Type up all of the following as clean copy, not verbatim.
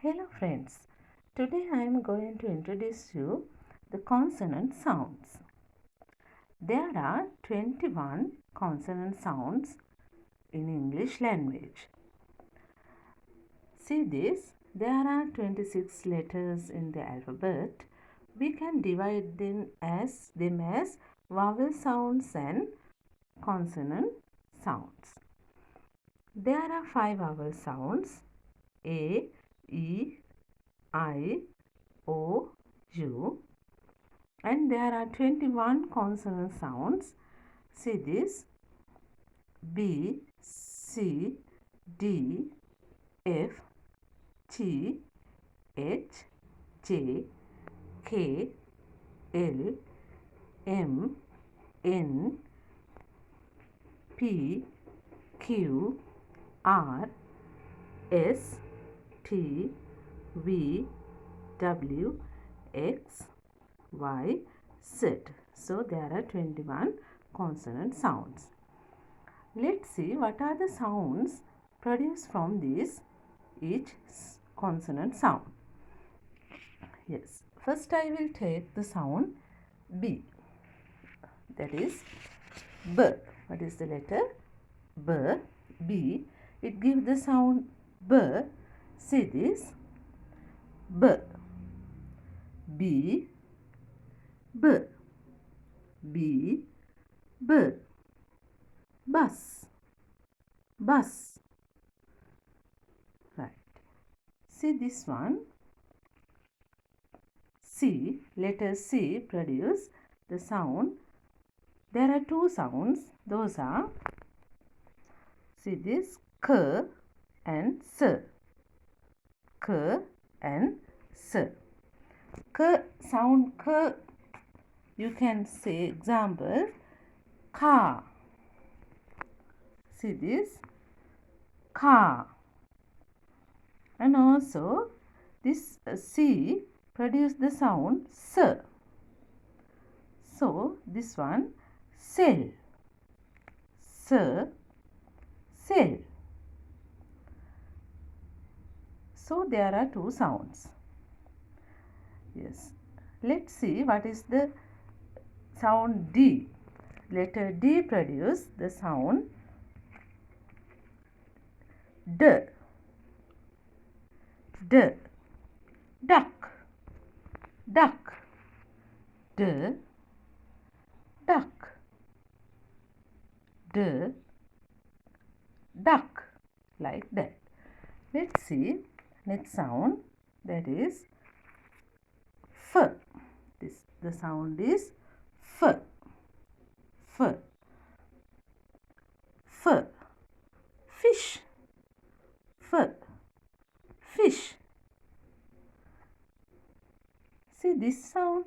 Hello friends, today I am going to introduce you the consonant sounds. There are 21 consonant sounds in English language. See this, there are 26 letters in the alphabet. We can divide them as vowel sounds and consonant sounds. There are 5 vowel sounds: A, E, I, O, U, and there are 21 consonant sounds. See this: B, C, D, F, G, H, J, K, L, M, N, P, Q, R, S, T, V, W, X, Y, Z. So there are 21 consonant sounds. Let's see what are the sounds produced from each consonant sound. Yes, first I will take the sound B. That is B. What is the letter? B. B. It gives the sound B. See this: B, B, B, B, B. Bus, bus. Right. See this one. C, letter C produce the sound. There are two sounds. Those are, see this, K and S. K and S. K sound K. You can say example, car. See this, car. And also this C produce the sound S. So this one, cell. S, cell. So there are two sounds. Yes. Let's see what is the sound D. Letter D produce the sound D. D. Duck. Duck. D. Duck. D. Duck. Like that. Let's see next sound, that is F. The sound is F. F. F. Fish. F. Fish. See this sound,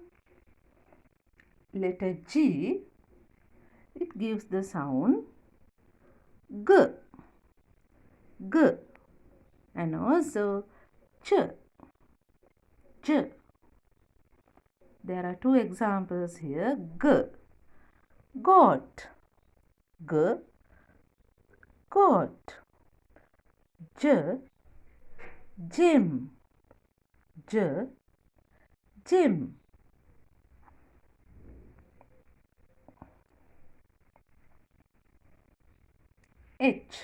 letter G, it gives the sound G. G. And also Ch. Ch. There are two examples here. G. Goat. G. Goat. J. Gym. J. Gym. H.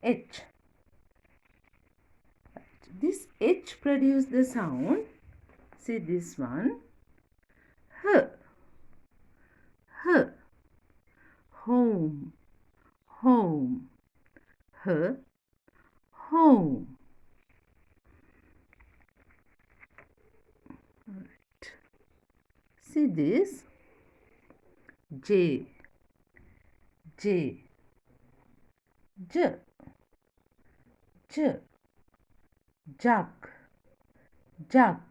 H. This H produce the sound. See this one. H. H. Home. Home. H. Home. Right. See this. J. J. J. J. Jug. Jug.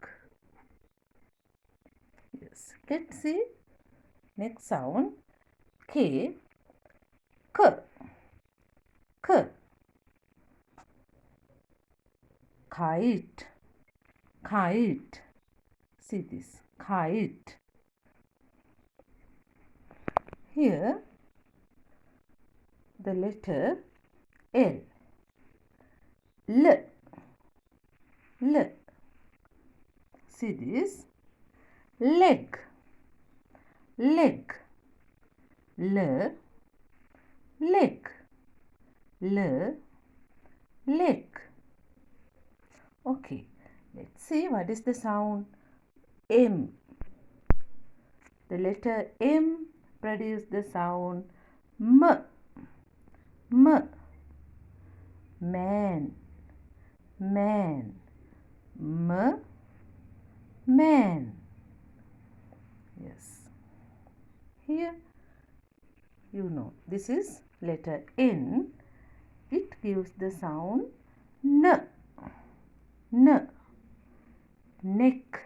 Yes. Let's see next sound. K. K. K. Kite. Kite. See this, kite. Here the letter L. L. L. See this? Leg. Leg. L. Leg. L. Leg. Okay. Let's see what is the sound. M. The letter M produces the sound M. M. Man. Man. M. Man. Yes. Here, you know, this is letter N. It gives the sound N. N. Neck.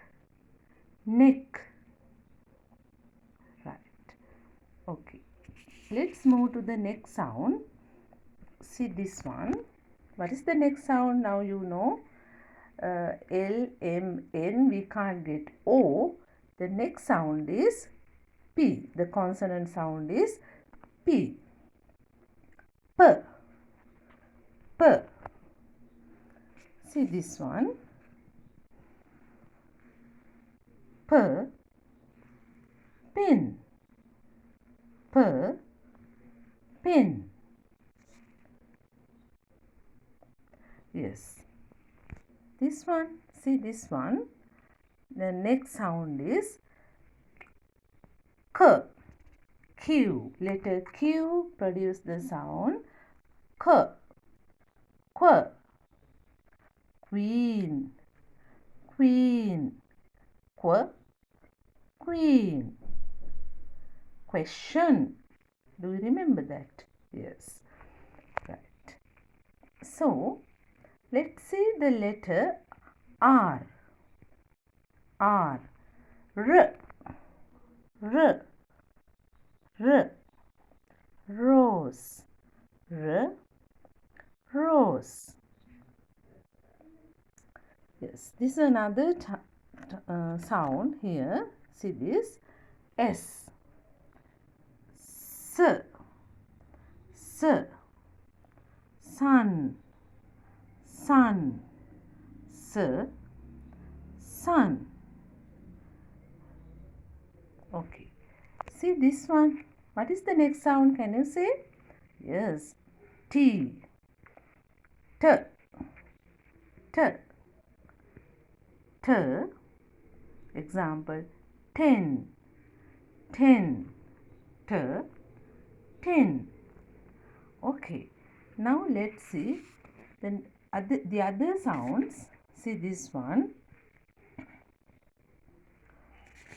Neck. Right. Okay. Let's move to the next sound. See this one. What is the next sound? Now you know. L, M, N. We can't get O. The next sound is P. The consonant sound is P. P. P. See this one. P. Pin. P. Pin. Yes. This one. See this one. The next sound is K. Q. Letter Q produce the sound K. Qu. Queen. Queen. Qu. Queen. Question. Do you remember that? Yes. Right. So, let's see the letter R. R. R. R. R. Rose. R. Rose. Yes, this is another sound here. See this? S. S. S. Sun. Sun. S. Sun. Okay. See this one. What is the next sound? Can you say? Yes. T. T. T. T. Example. 10. 10. T. 10. Okay. Now let's see the other sounds. See this one.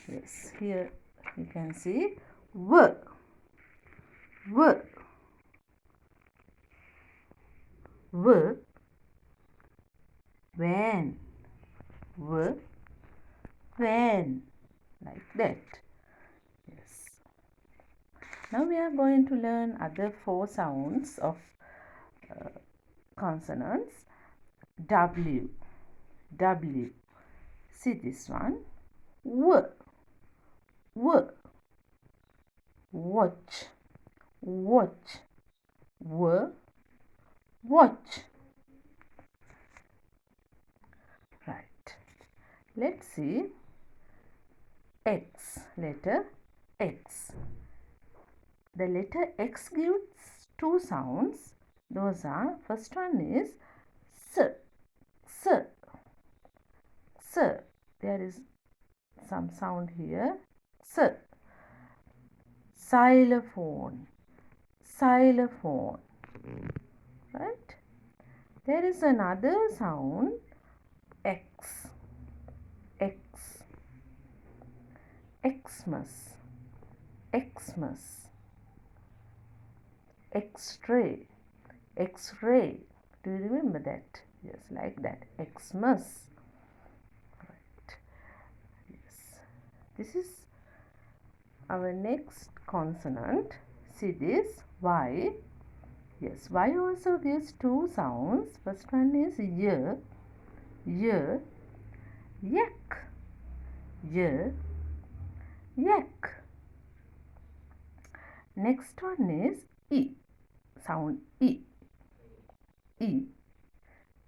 Yes. Here you can see W. W. W. Van. W. Van. Like that. Yes. Now we are going to learn other 4 sounds of consonants. W. W. See this one. W. W. Watch. Watch. W. Watch. Right. Let's see. X. Letter X. The letter X gives 2 sounds. Those are, first one is S. S. S. There is some sound here. S. Xylophone. Xylophone. Right? There is another sound. X. X. Xmas. Xmas. X-ray. X-ray. Do you remember that? Yes, like that. Xmas. Right. Yes. This is our next consonant. See this? Y. Yes, Y also gives 2 sounds. First one is Y. Y. Yak. Y. Yak. Next one is E. Sound E. E.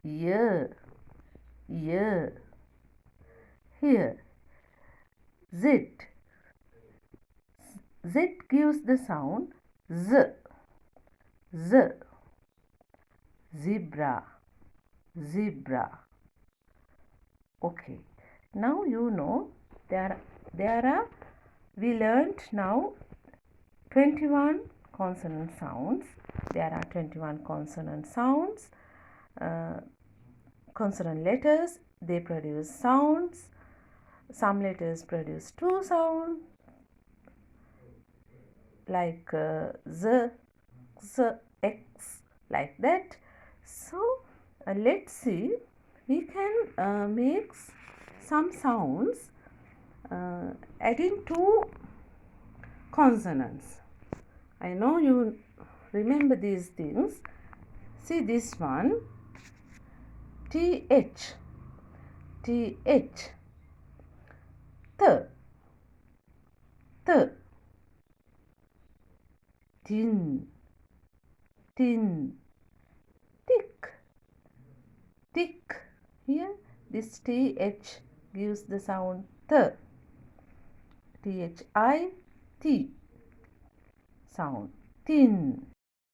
Year. Ear. Here. Z. Z gives the sound Z. Z. Zebra. Zebra. Okay. Now you know there are, we learnt now 21 consonant sounds. There are 21 consonant sounds. Consonant letters, they produce sounds. Some letters produce two sounds like Z, X, like that. So let's see, we can make some sounds adding two consonants. I know you remember these things. See this one, TH, TH, T, T, tin, tin, tick, tick. Here this TH gives the sound T, THI, T sound, tin.